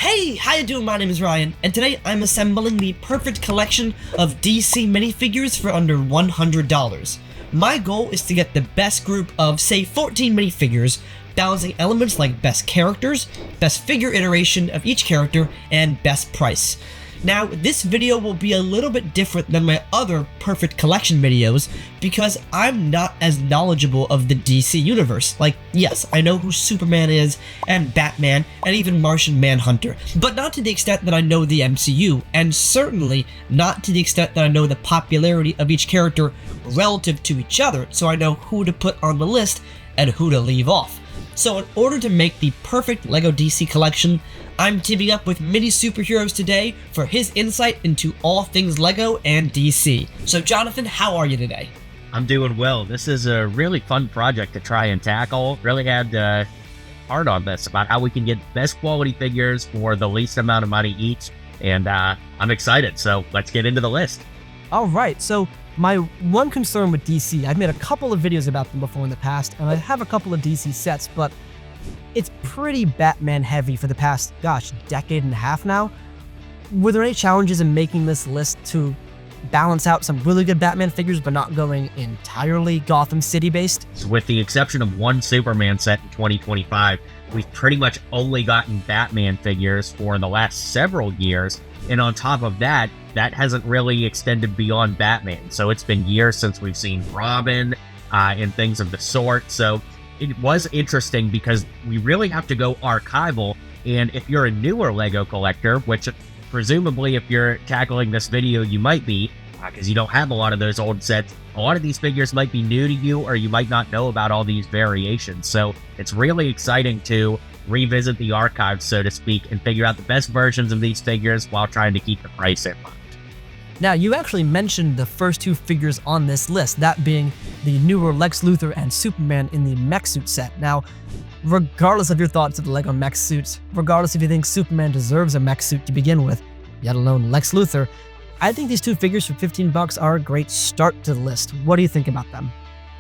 Hey, how you doing? My name is Ryan, and today I'm assembling the perfect collection of DC minifigures for under $100. My goal is to get the best group of, say, 14 minifigures, balancing elements like best characters, best figure iteration of each character, and best price. Now, this video will be a little bit different than my other perfect collection videos because I'm not as knowledgeable of the DC universe. Like, yes, I know who Superman is, and Batman, and even Martian Manhunter, but not to the extent that I know the MCU, and certainly not to the extent that I know the popularity of each character relative to each other, so I know who to put on the list and who to leave off. So in order to make the perfect LEGO DC collection, I'm teaming up with MiniSuperHeroesToday for his insight into all things LEGO and DC. So Jonathan, how are you today? I'm doing well. This is a really fun project to try and tackle. Really had hard on this about how we can get best quality figures for the least amount of money each. And I'm excited, so let's get into the list. All right, so my one concern with DC, I've made a couple of videos about them before in the past, and I have a couple of DC sets, but it's pretty Batman heavy for the past, decade and a half now. Were there any challenges in making this list to balance out some really good Batman figures but not going entirely Gotham City based? With the exception of one Superman set in 2025, we've pretty much only gotten Batman figures for the last several years. And on top of that, that hasn't really extended beyond Batman. So it's been years since we've seen Robin and things of the sort. So it was interesting because we really have to go archival. And if you're a newer LEGO collector, which presumably if you're tackling this video, you might be, because you don't have a lot of those old sets, a lot of these figures might be new to you, or you might not know about all these variations. So it's really exciting to revisit the archives, so to speak, and figure out the best versions of these figures while trying to keep the price in mind. Now, you actually mentioned the first two figures on this list, that being the newer Lex Luthor and Superman in the mech suit set. Now, regardless of your thoughts of the LEGO mech suits, regardless if you think Superman deserves a mech suit to begin with, yet alone Lex Luthor, I think these two figures for $15 are a great start to the list. What do you think about them?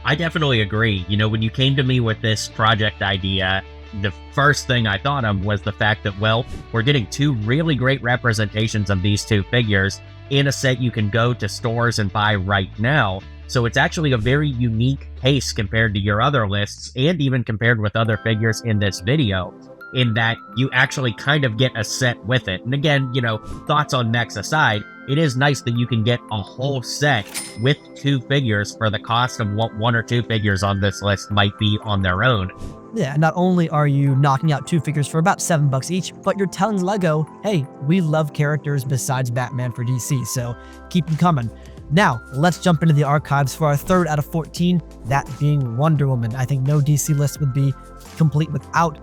I definitely agree. You know, when you came to me with this project idea, the first thing I thought of was the fact that, well, we're getting two really great representations of these two figures in a set you can go to stores and buy right now. So it's actually a very unique case compared to your other lists, and even compared with other figures in this video, in that you actually kind of get a set with it. And again, you know, thoughts on mechs aside, it is nice that you can get a whole set with two figures for the cost of what one or two figures on this list might be on their own. Yeah, not only are you knocking out two figures for about $7 each, but you're telling LEGO, hey, we love characters besides Batman for DC, so keep them coming. Now, let's jump into the archives for our third out of 14, that being Wonder Woman. I think no DC list would be complete without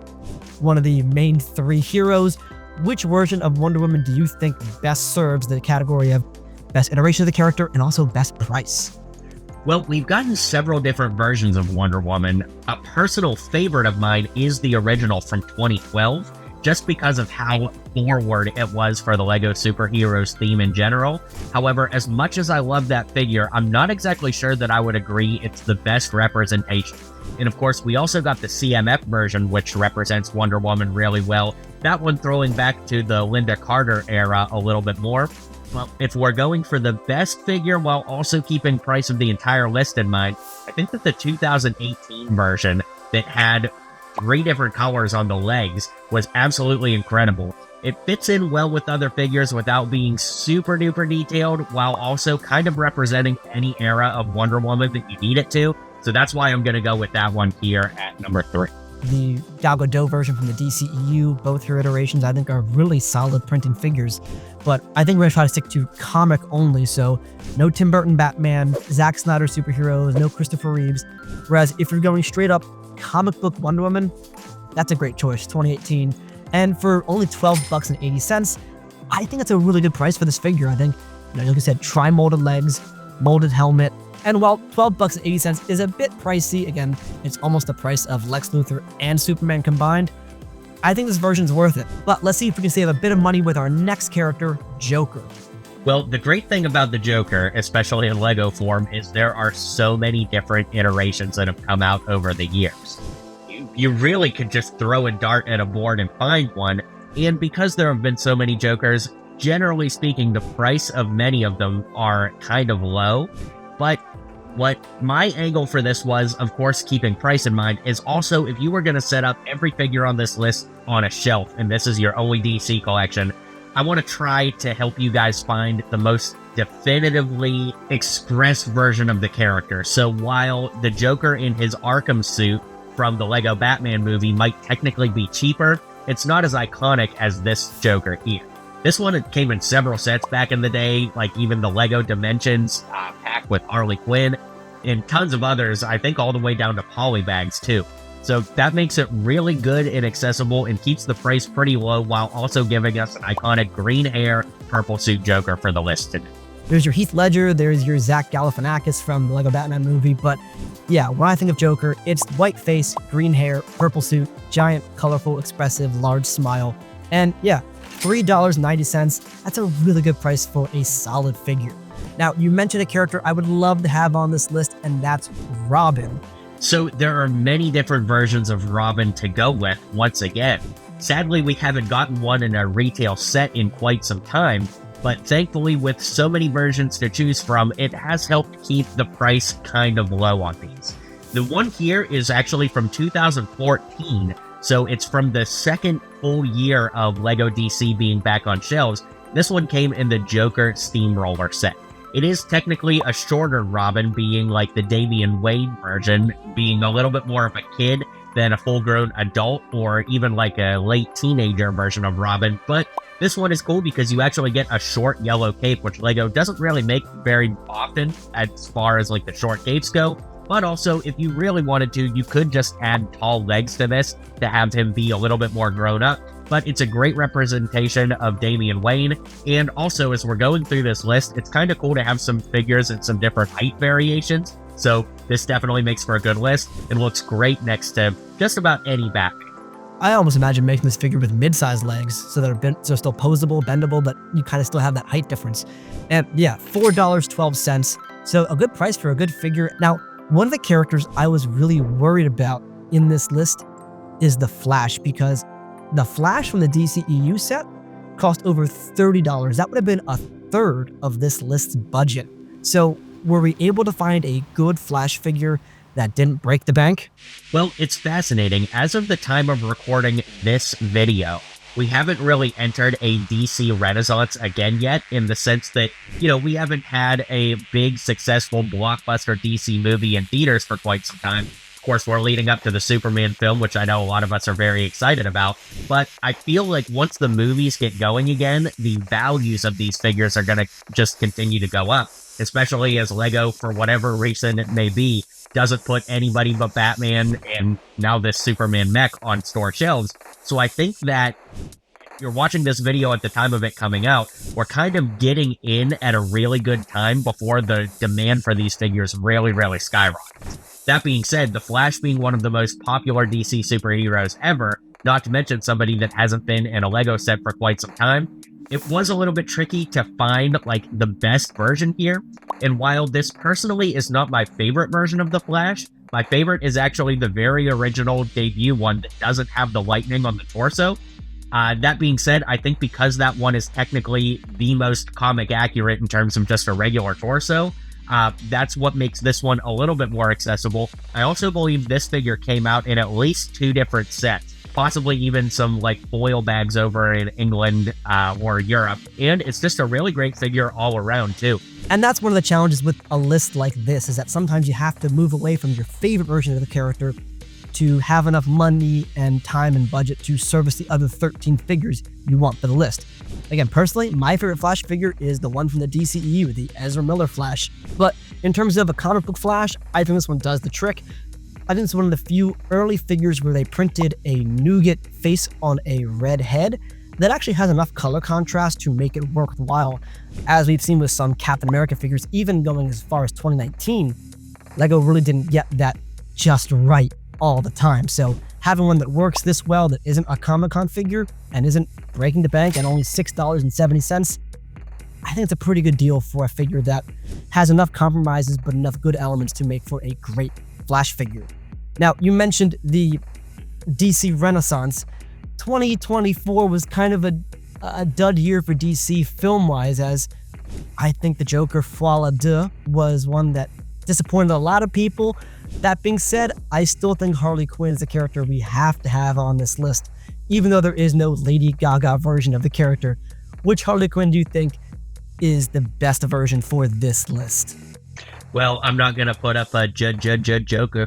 one of the main three heroes. Which version of Wonder Woman do you think best serves the category of best iteration of the character and also best price? Well, we've gotten several different versions of Wonder Woman. A personal favorite of mine is the original from 2012, just because of how forward it was for the LEGO superheroes theme in general. However, as much as I love that figure, I'm not exactly sure that I would agree it's the best representation. And of course, we also got the CMF version, which represents Wonder Woman really well. That one throwing back to the Linda Carter era a little bit more. Well, if we're going for the best figure while also keeping price of the entire list in mind, I think that the 2018 version that had 3 different colors on the legs was absolutely incredible. It fits in well with other figures without being super duper detailed, while also kind of representing any era of Wonder Woman that you need it to. So that's why I'm going to go with that one here at number 3. The Gal Gadot version from the DCEU, both her iterations, I think are really solid printing figures. But I think we're going to try to stick to comic only, so no Tim Burton Batman, Zack Snyder superheroes, no Christopher Reeves. Whereas if you're going straight up comic book Wonder Woman, that's a great choice, 2018. And for only $12.80, I think that's a really good price for this figure. I think, like I said, tri-molded legs, molded helmet. And while $12.80 is a bit pricey, again, it's almost the price of Lex Luthor and Superman combined, I think this version's worth it. But let's see if we can save a bit of money with our next character, Joker. Well, the great thing about the Joker, especially in LEGO form, is there are so many different iterations that have come out over the years. You really could just throw a dart at a board and find one, And because there have been so many Jokers, generally speaking, the price of many of them are kind of low. But what my angle for this was, of course, keeping price in mind, is also if you were going to set up every figure on this list on a shelf, and this is your only DC collection, I want to try to help you guys find the most definitively expressed version of the character. So while the Joker in his Arkham suit from the Lego Batman movie might technically be cheaper, it's not as iconic as this Joker here. This one came in several sets back in the day, like even the Lego Dimensions pack with Harley Quinn, and tons of others, I think all the way down to polybags too. So that makes it really good and accessible and keeps the price pretty low while also giving us an iconic green hair, purple suit Joker for the list today. There's your Heath Ledger, there's your Zach Galifianakis from the Lego Batman movie, but yeah, when I think of Joker, it's white face, green hair, purple suit, giant, colorful, expressive, large smile, and yeah, $3.90, that's a really good price for a solid figure. Now, you mentioned a character I would love to have on this list, and that's Robin. So there are many different versions of Robin to go with, once again. Sadly, we haven't gotten one in a retail set in quite some time, but thankfully with so many versions to choose from, it has helped keep the price kind of low on these. The one here is actually from 2014, so it's from the second full year of LEGO DC being back on shelves. This one came in the Joker Steamroller set. It is technically a shorter Robin, being like the Damian Wayne version, being a little bit more of a kid than a full-grown adult or even like a late teenager version of Robin. But this one is cool because you actually get a short yellow cape, which LEGO doesn't really make very often as far as like the short capes go. But also, if you really wanted to, you could just add tall legs to this to have him be a little bit more grown up. But it's a great representation of Damian Wayne. And also, as we're going through this list, it's kind of cool to have some figures and some different height variations. So this definitely makes for a good list and looks great next to just about any Batman. I almost imagine making this figure with mid-sized legs so that they're still posable, bendable, but you kind of still have that height difference. And yeah, $4.12. So a good price for a good figure. Now, one of the characters I was really worried about in this list is the Flash, because the Flash from the DCEU set cost over $30. That would have been a third of this list's budget. So were we able to find a good Flash figure that didn't break the bank? Well, it's fascinating. As of the time of recording this video, we haven't really entered a DC renaissance again yet, in the sense that, we haven't had a big, successful blockbuster DC movie in theaters for quite some time. Of course, we're leading up to the Superman film, which I know a lot of us are very excited about, but I feel like once the movies get going again, the values of these figures are going to just continue to go up, especially as LEGO, for whatever reason it may be, doesn't put anybody but Batman and now this Superman mech on store shelves. So I think that if you're watching this video at the time of it coming out, we're kind of getting in at a really good time before the demand for these figures really, really skyrockets. That being said, the Flash being one of the most popular DC superheroes ever, not to mention somebody that hasn't been in a LEGO set for quite some time, it was a little bit tricky to find like the best version here. And while this personally is not my favorite version of the Flash, my favorite is actually the very original debut one that doesn't have the lightning on the torso. That being said, I think because that one is technically the most comic accurate in terms of just a regular torso, that's what makes this one a little bit more accessible. I also believe this figure came out in at least 2 different sets, possibly even some like foil bags over in England or Europe. And it's just a really great figure all around too. And that's one of the challenges with a list like this, is that sometimes you have to move away from your favorite version of the character to have enough money and time and budget to service the other 13 figures you want for the list. Again, personally, my favorite Flash figure is the one from the DCEU, the Ezra Miller Flash. But in terms of a comic book Flash, I think this one does the trick. I think it's one of the few early figures where they printed a nougat face on a red head that actually has enough color contrast to make it worthwhile. As we've seen with some Captain America figures, even going as far as 2019, LEGO really didn't get that just right all the time. So having one that works this well, that isn't a Comic-Con figure and isn't breaking the bank at only $6.70, I think it's a pretty good deal for a figure that has enough compromises but enough good elements to make for a great Flash figure. Now, you mentioned the DC Renaissance. 2024 was kind of a dud year for DC film-wise, as I think the Joker Folie à was one that disappointed a lot of people. That being said, I still think Harley Quinn is a character we have to have on this list, even though there is no Lady Gaga version of the character. Which Harley Quinn do you think is the best version for this list? Well, I'm not going to put up a Joker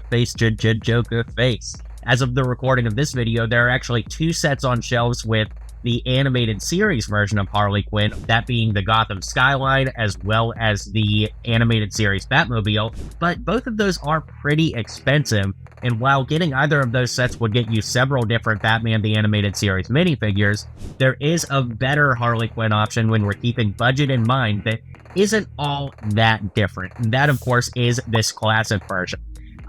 face. As of the recording of this video, there are actually 2 sets on shelves with the animated series version of Harley Quinn, that being the Gotham skyline as well as the animated series Batmobile, but both of those are pretty expensive, and while getting either of those sets would get you several different Batman the Animated Series minifigures, there is a better Harley Quinn option when we're keeping budget in mind that isn't all that different, and that of course is this classic version.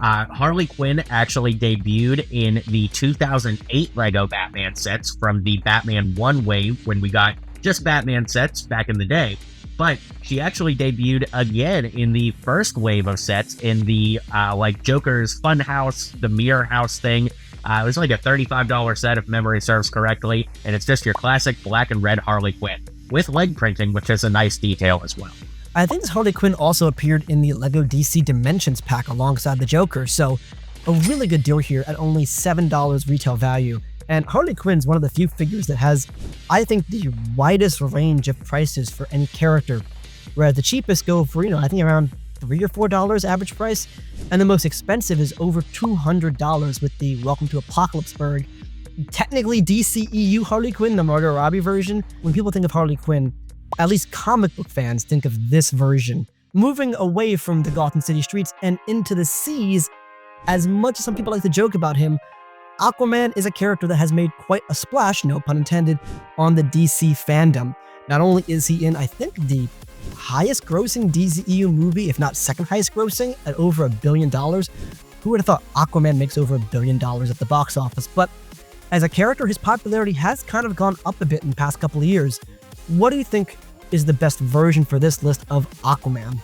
Harley Quinn actually debuted in the 2008 LEGO Batman sets from the Batman 1 wave when we got just Batman sets back in the day, but she actually debuted again in the first wave of sets in the like Joker's Funhouse, the Mirror House thing. It was like a $35 set if memory serves correctly, and it's just your classic black and red Harley Quinn with leg printing, which is a nice detail as well. I think this Harley Quinn also appeared in the LEGO DC Dimensions pack alongside the Joker, so a really good deal here at only $7 retail value. And Harley Quinn's one of the few figures that has, I think, the widest range of prices for any character, whereas the cheapest go for, I think around $3 or $4 average price, and the most expensive is over $200 with the Welcome to Apocalypseburg, technically DCEU Harley Quinn, the Margot Robbie version. When people think of Harley Quinn, at least comic book fans think of this version. Moving away from the Gotham City streets and into the seas, as much as some people like to joke about him, Aquaman is a character that has made quite a splash, no pun intended, on the DC fandom. Not only is he in, I think, the highest grossing DCEU movie, if not second highest grossing, at over $1 billion. Who would have thought Aquaman makes over $1 billion at the box office? But as a character, his popularity has kind of gone up a bit in the past couple of years. What do you think is the best version for this list of Aquaman?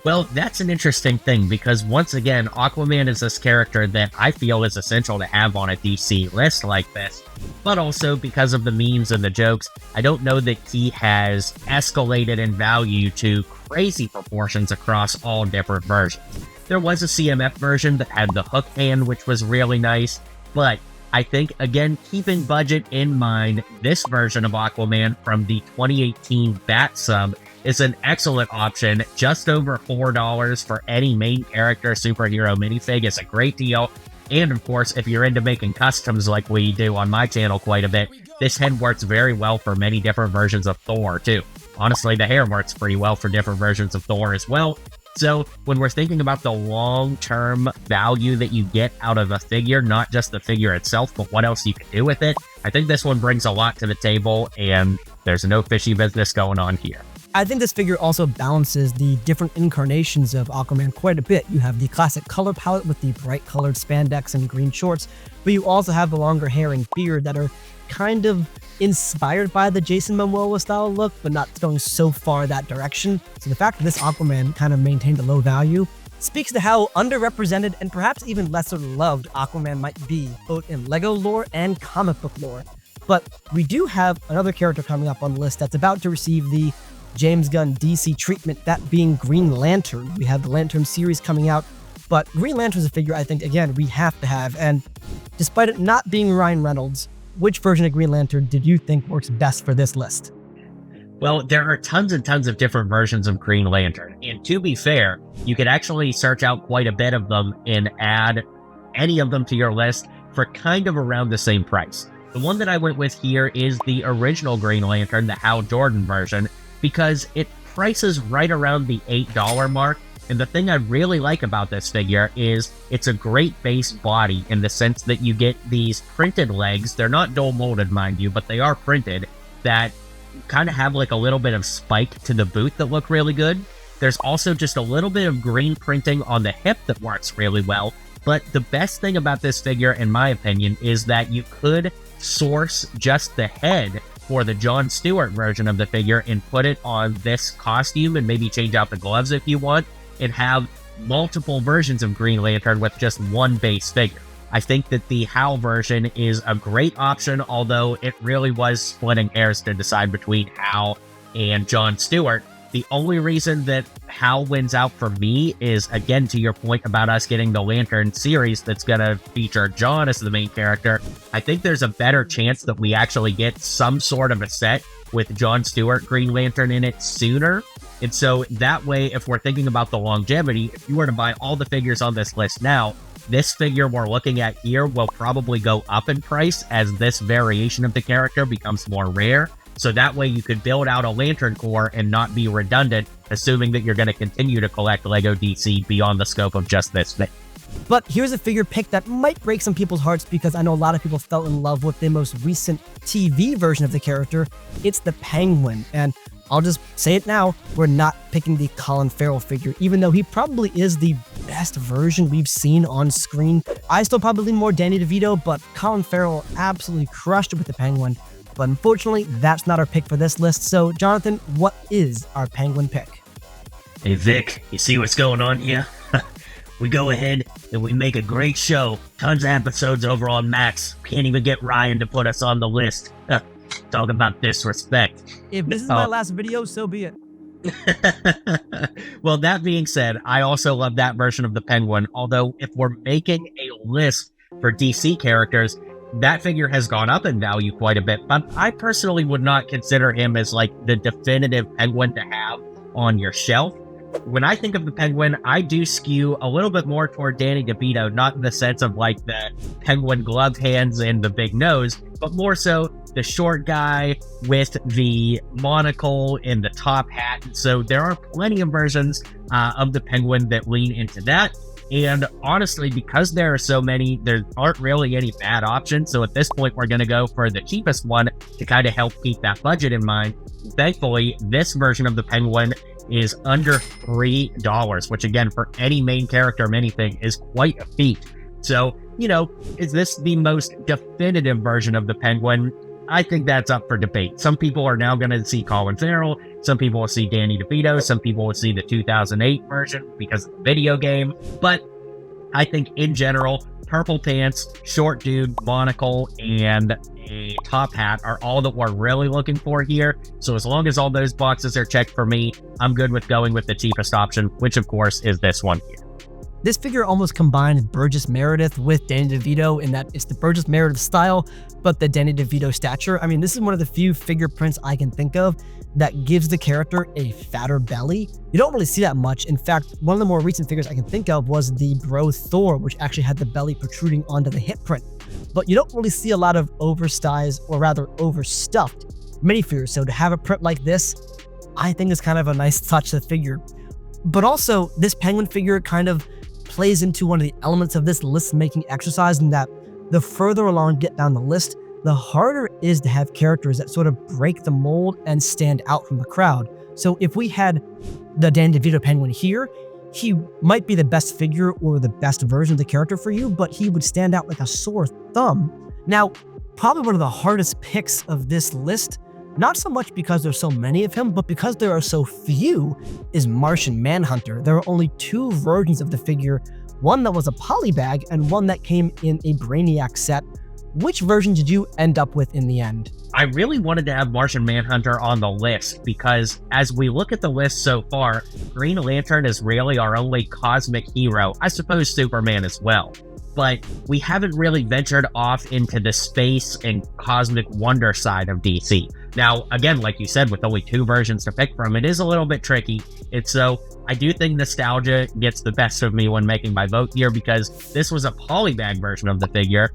Well, that's an interesting thing, because once again, Aquaman is this character that I feel is essential to have on a DC list like this, but also because of the memes and the jokes, I don't know that he has escalated in value to crazy proportions across all different versions. There was a CMF version that had the hook hand, which was really nice, but I think, again, keeping budget in mind, this version of Aquaman from the 2018 Bat Sub is an excellent option. Just over $4 for any main character superhero minifig is a great deal. And of course, if you're into making customs like we do on my channel quite a bit, this head works very well for many different versions of Thor too. Honestly, the hair works pretty well for different versions of Thor as well. So when we're thinking about the long-term value that you get out of a figure, not just the figure itself, but what else you can do with it, I think this one brings a lot to the table, and there's no fishy business going on here. I think this figure also balances the different incarnations of Aquaman quite a bit. You have the classic color palette with the bright colored spandex and green shorts, but you also have the longer hair and beard that are kind of inspired by the Jason Momoa style look, but not going so far that direction. So the fact that this Aquaman kind of maintained a low value speaks to how underrepresented and perhaps even lesser loved Aquaman might be, both in LEGO lore and comic book lore. But we do have another character coming up on the list that's about to receive the James Gunn DC treatment, that being Green Lantern. We have the Lantern series coming out, but Green Lantern's a figure I think, again, we have to have, and despite it not being Ryan Reynolds, which version of Green Lantern did you think works best for this list? Well, there are tons and tons of different versions of Green Lantern, and to be fair, you could actually search out quite a bit of them and add any of them to your list for kind of around the same price. The one that I went with here is the original Green Lantern, the Hal Jordan version, because it prices right around the $8 mark. And the thing I really like about this figure is it's a great base body in the sense that you get these printed legs. They're not dual molded, mind you, but they are printed, that kind of have like a little bit of spike to the boot that look really good. There's also just a little bit of green printing on the hip that works really well. But the best thing about this figure, in my opinion, is that you could source just the head for the Jon Stewart version of the figure and put it on this costume and maybe change out the gloves if you want, and have multiple versions of Green Lantern with just one base figure. I think that the Hal version is a great option, although it really was splitting hairs to decide between Hal and Jon Stewart. The only reason that Hal wins out for me is, again, to your point about us getting the Lantern series that's going to feature Jon as the main character. I think there's a better chance that we actually get some sort of a set with Jon Stewart Green Lantern in it sooner. And so that way, if we're thinking about the longevity, if you were to buy all the figures on this list now, this figure we're looking at here will probably go up in price as this variation of the character becomes more rare. So that way you could build out a Lantern Corps and not be redundant, assuming that you're going to continue to collect LEGO DC beyond the scope of just this thing. But here's a figure pick that might break some people's hearts because I know a lot of people fell in love with the most recent TV version of the character. It's the Penguin, and I'll just say it now, we're not picking the Colin Farrell figure, even though he probably is the best version we've seen on screen. I still probably lean more Danny DeVito, but Colin Farrell absolutely crushed it with the Penguin. But unfortunately, that's not our pick for this list. So, Jonathan, what is our Penguin pick? Hey, Vic, you see what's going on here? We go ahead and we make a great show. Tons of episodes over on Max. Can't even get Ryan to put us on the list. Talk about disrespect. If this is my last video, so be it. Well, that being said, I also love that version of the Penguin. Although, if we're making a list for DC characters, that figure has gone up in value quite a bit, but I personally would not consider him as like the definitive Penguin to have on your shelf. When I think of the Penguin, I do skew a little bit more toward Danny DeVito, not in the sense of like the Penguin glove hands and the big nose, but more so the short guy with the monocle and the top hat. So there are plenty of versions of the Penguin that lean into that. And honestly, because there are so many, there aren't really any bad options. So at this point, we're going to go for the cheapest one to kind of help keep that budget in mind. Thankfully, this version of the Penguin is under $3, which again, for any main character of anything is quite a feat. So, you know, is this the most definitive version of the Penguin? I think that's up for debate. Some people are now going to see Colin Farrell. Some people will see Danny DeVito. Some people will see the 2008 version because of the video game. But I think in general, purple pants, short dude, monocle, and a top hat are all that we're really looking for here. So as long as all those boxes are checked for me, I'm good with going with the cheapest option, which of course is this one here. This figure almost combines Burgess Meredith with Danny DeVito in that it's the Burgess Meredith style, but the Danny DeVito stature. I mean, this is one of the few figure prints I can think of that gives the character a fatter belly. You don't really see that much. In fact, one of the more recent figures I can think of was the Bro Thor, which actually had the belly protruding onto the hip print. But you don't really see a lot of oversized, or rather overstuffed, minifigures. So to have a print like this, I think is kind of a nice touch to the figure. But also, this Penguin figure kind of plays into one of the elements of this list making exercise, in that the further along you get down the list, the harder it is to have characters that sort of break the mold and stand out from the crowd. So if we had the Dan DeVito Penguin here, he might be the best figure or the best version of the character for you, but he would stand out like a sore thumb. Now, probably one of the hardest picks of this list, not so much because there's so many of him, but because there are so few, is Martian Manhunter. There are only two versions of the figure, one that was a polybag and one that came in a Brainiac set. Which version did you end up with in the end? I really wanted to have Martian Manhunter on the list because as we look at the list so far, Green Lantern is really our only cosmic hero. I suppose Superman as well. But we haven't really ventured off into the space and cosmic wonder side of DC. Now, again, like you said, with only two versions to pick from, it is a little bit tricky. I do think nostalgia gets the best of me when making my vote here because this was a polybag version of the figure.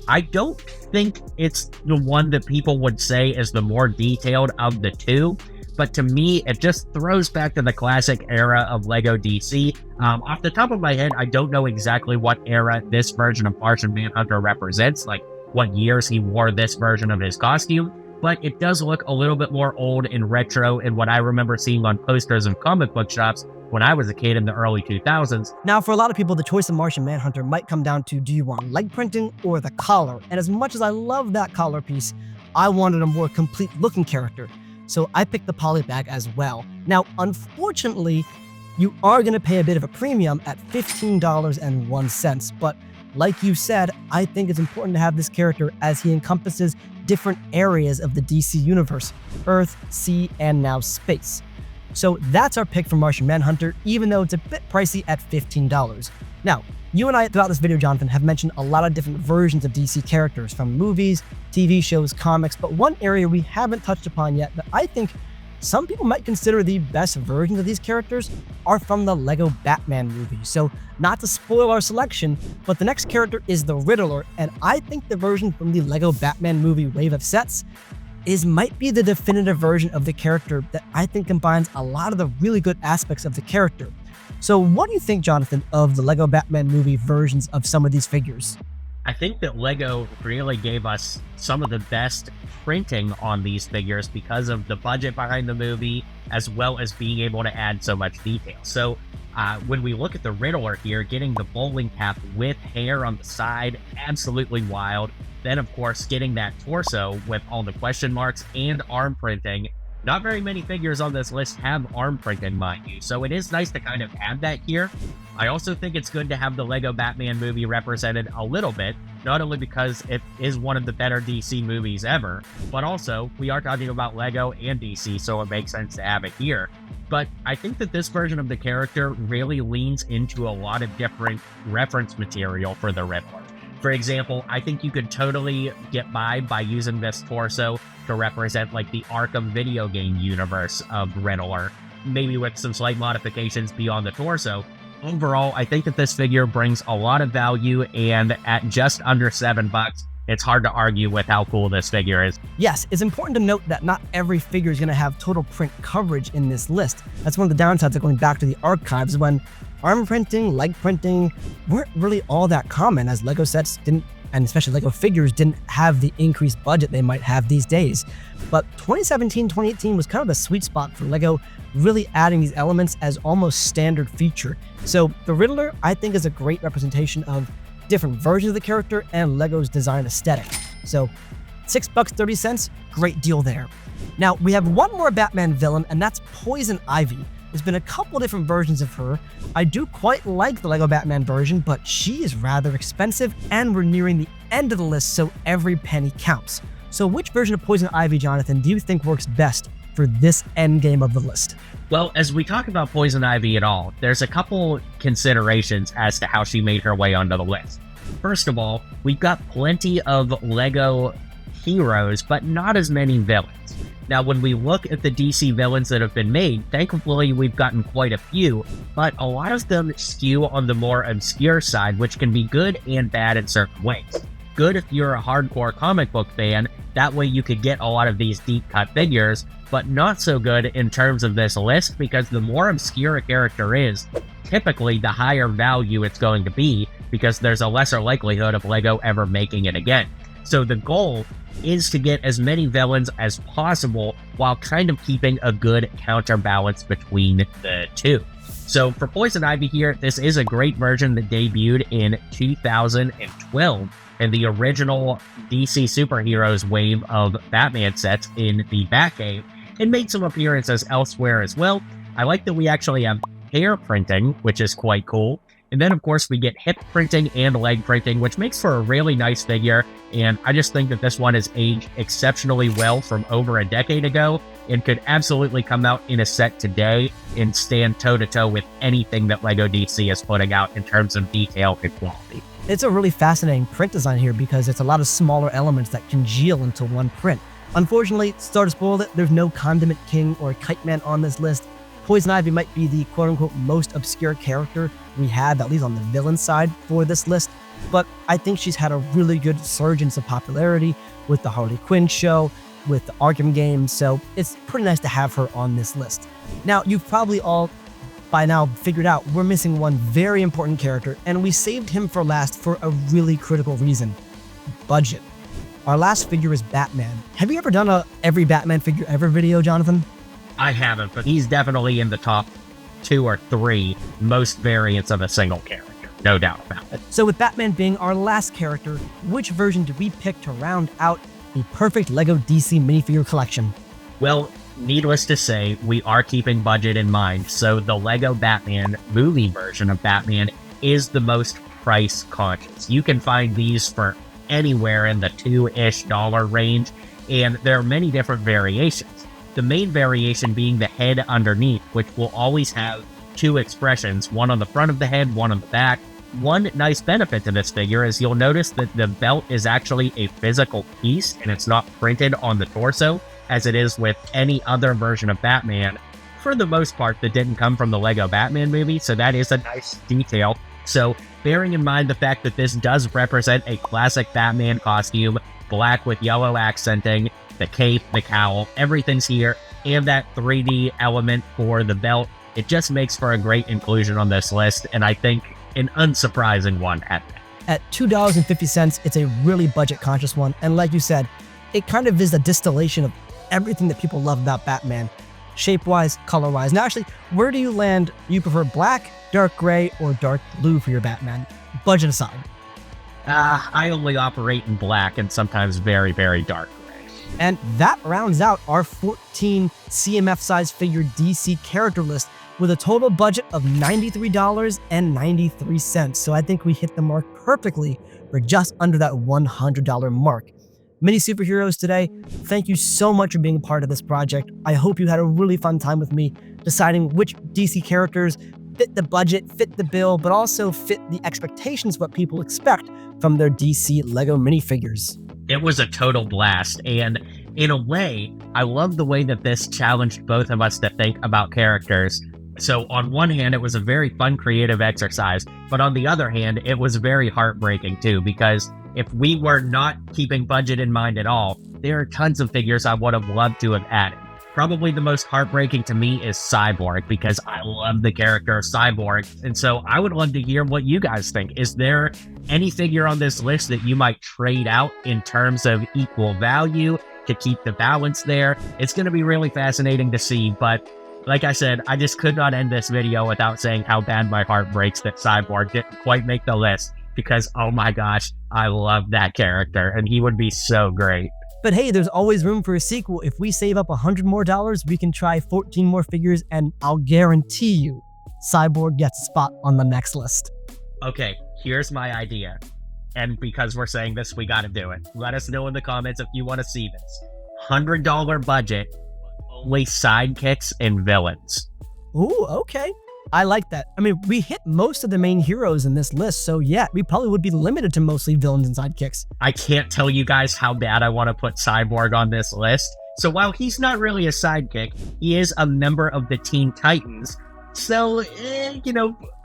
I don't think it's the one that people would say is the more detailed of the two, but to me, it just throws back to the classic era of LEGO DC. Off the top of my head, I don't know exactly what era this version of Martian Manhunter represents, like what years he wore this version of his costume, but it does look a little bit more old and retro in what I remember seeing on posters and comic book shops when I was a kid in the early 2000s. Now, for a lot of people, the choice of Martian Manhunter might come down to, do you want leg printing or the collar? And as much as I love that collar piece, I wanted a more complete looking character. So I picked the polybag as well. Now, unfortunately, you are going to pay a bit of a premium at $15.01, but like you said, I think it's important to have this character as he encompasses different areas of the DC universe: Earth, sea, and now space. So that's our pick for Martian Manhunter, even though it's a bit pricey at $15. Now, you and I throughout this video, Jonathan, have mentioned a lot of different versions of DC characters, from movies, TV shows, comics, but one area we haven't touched upon yet that I think some people might consider the best versions of these characters are from the Lego Batman movie. So, not to spoil our selection, but the next character is the Riddler, and I think the version from the Lego Batman movie Wave of Sets might be the definitive version of the character that I think combines a lot of the really good aspects of the character. So what do you think, Jonathan, of the Lego Batman movie versions of some of these figures? I think that Lego really gave us some of the best printing on these figures because of the budget behind the movie, as well as being able to add so much detail. So when we look at the Riddler here, getting the bowling cap with hair on the side, absolutely wild. Then, of course, getting that torso with all the question marks and arm printing. Not very many figures on this list have arm printing, mind you, so it is nice to kind of add that here. I also think it's good to have the Lego Batman movie represented a little bit, not only because it is one of the better DC movies ever, but also we are talking about Lego and DC, so it makes sense to have it here. But I think that this version of the character really leans into a lot of different reference material for the Riddler. For example, I think you could totally get by using this torso to represent like the Arkham video game universe of Riddler, maybe with some slight modifications beyond the torso. Overall, I think that this figure brings a lot of value, and at just under $7, it's hard to argue with how cool this figure is. Yes, it's important to note that not every figure is going to have total print coverage in this list. That's one of the downsides of going back to the archives, when arm printing, leg printing weren't really all that common, as Lego sets didn't, and especially Lego figures, didn't have the increased budget they might have these days. But 2017, 2018 was kind of the sweet spot for Lego really adding these elements as almost standard feature. So the Riddler, I think, is a great representation of different versions of the character and Lego's design aesthetic. So $6.30, great deal there. Now we have one more Batman villain, and that's Poison Ivy. There's been a couple different versions of her. I do quite like the Lego Batman version, but she is rather expensive, and we're nearing the end of the list, so every penny counts. So which version of Poison Ivy, Jonathan, do you think works best for this end game of the list? Well, as we talk about Poison Ivy at all, there's a couple considerations as to how she made her way onto the list. First of all, we've got plenty of Lego heroes, but not as many villains. Now, when we look at the DC villains that have been made, thankfully we've gotten quite a few, but a lot of them skew on the more obscure side, which can be good and bad in certain ways. Good if you're a hardcore comic book fan, that way you could get a lot of these deep cut figures, but not so good in terms of this list, because the more obscure a character is, typically the higher value it's going to be, because there's a lesser likelihood of Lego ever making it again. So the goal is to get as many villains as possible while kind of keeping a good counterbalance between the two. So for Poison Ivy here, this is a great version that debuted in 2012 in the original DC Superheroes wave of Batman sets in the Batcave, and made some appearances elsewhere as well. I like that we actually have hair printing, which is quite cool. And then, of course, we get hip printing and leg printing, which makes for a really nice figure. And I just think that this one has aged exceptionally well from over a decade ago, and could absolutely come out in a set today and stand toe-to-toe with anything that Lego DC is putting out in terms of detail and quality. It's a really fascinating print design here because it's a lot of smaller elements that congeal into one print. Unfortunately, sorry to spoil it, there's no Condiment King or Kite Man on this list. Poison Ivy might be the quote-unquote most obscure character we have, at least on the villain side, for this list, but I think she's had a really good surge of popularity with the Harley Quinn show, with the Arkham games, so it's pretty nice to have her on this list. Now, you've probably all by now figured out we're missing one very important character, and we saved him for last for a really critical reason: budget. Our last figure is Batman. Have you ever done a every Batman figure ever video, Jonathan? I haven't, but he's definitely in the top 2 or 3 most variants of a single character, no doubt about it. So with Batman being our last character, which version do we pick to round out the perfect Lego DC minifigure collection? Well, needless to say, we are keeping budget in mind, so the Lego Batman movie version of Batman is the most price conscious. You can find these for anywhere in the $2-ish range, and there are many different variations. The main variation being the head underneath, which will always have two expressions, one on the front of the head, one on the back. One nice benefit to this figure is you'll notice that the belt is actually a physical piece and it's not printed on the torso, as it is with any other version of Batman, for the most part, that didn't come from the Lego Batman movie, so that is a nice detail. So, bearing in mind the fact that this does represent a classic Batman costume, black with yellow accenting, the cape, the cowl, everything's here, and that 3D element for the belt, it just makes for a great inclusion on this list, and I think an unsurprising one at that. At $2.50, it's a really budget-conscious one, and like you said, it kind of is a distillation of everything that people love about Batman, shape-wise, color-wise. Now, actually, where do you land? You prefer black, dark gray, or dark blue for your Batman? Budget aside. I only operate in black and sometimes very, very dark gray. And that rounds out our 14 CMF-size figure DC character list with a total budget of $93.93. So I think we hit the mark perfectly for just under that $100 mark. Mini Superheroes Today, thank you so much for being a part of this project. I hope you had a really fun time with me deciding which DC characters fit the budget, fit the bill, but also fit the expectations of what people expect from their DC Lego minifigures. It was a total blast, and in a way, I love the way that this challenged both of us to think about characters. So on one hand, it was a very fun creative exercise, but on the other hand, it was very heartbreaking too, because if we were not keeping budget in mind at all, there are tons of figures I would have loved to have added. Probably the most heartbreaking to me is Cyborg, because I love the character of Cyborg, and so I would love to hear what you guys think. Is there any figure on this list that you might trade out in terms of equal value to keep the balance there? It's going to be really fascinating to see, but like I said, I just could not end this video without saying how bad my heart breaks that Cyborg didn't quite make the list, because oh my gosh, I love that character and he would be so great. But hey, there's always room for a sequel. If we save up $100 more, we can try 14 more figures, and I'll guarantee you, Cyborg gets a spot on the next list. Okay, here's my idea. And because we're saying this, we gotta do it. Let us know in the comments if you want to see this. $100 budget, only sidekicks and villains. Ooh, okay. I like that. I mean, we hit most of the main heroes in this list, so yeah, we probably would be limited to mostly villains and sidekicks. I can't tell you guys how bad I want to put Cyborg on this list. So while he's not really a sidekick, he is a member of the Teen Titans. So,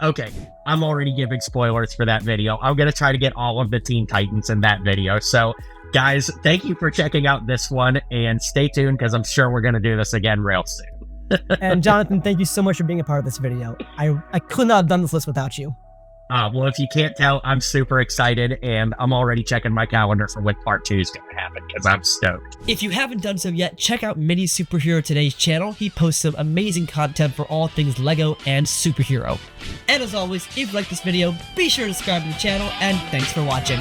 okay, I'm already giving spoilers for that video. I'm going to try to get all of the Teen Titans in that video. So, guys, thank you for checking out this one, and stay tuned because I'm sure we're going to do this again real soon. And Jonathan, thank you so much for being a part of this video. I could not have done this list without you. Well, if you can't tell, I'm super excited, and I'm already checking my calendar for when part 2 is going to happen, because I'm stoked. If you haven't done so yet, check out Mini Superhero Today's channel. He posts some amazing content for all things Lego and superhero. And as always, if you like this video, be sure to subscribe to the channel, and thanks for watching.